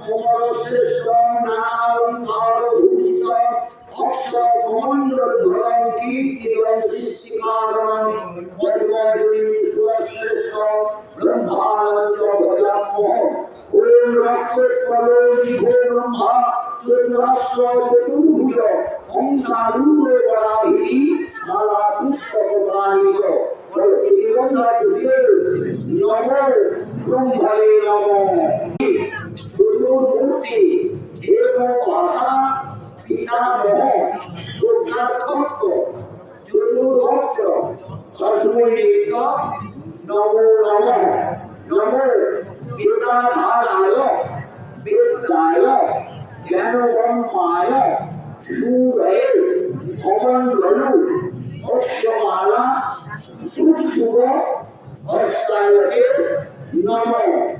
অমরশ্রেষ্ঠ নানালঙ্কার ভূষিত অক্ষর কমণ্ডল ধরম কীর্তি এবং সৃষ্টি কারণ পদ্মজনী শ্রেষ্ঠ ব্রহ্মানন্দ ভজাম্য ওম রক্তকলো ব্রহ্মা চতুরাস্র চতুর্ভুজ হংসারূঢ় বরাহি মালা পুস্তক প্রাণিত নমো ব্রহ্মণে নমো চতুর্মূর্তি এবং ভাষা পিতামহ চতুর্থ চতুর্ভক্ত অদ্বৈত নমো নমঃ নমো বেদাধারায় বেদায় জ্ঞানব্রহ্মায় সুরয়ে অমণ্ডলু অশ্বমালা সুশুভ হস্তায়তে নমঃ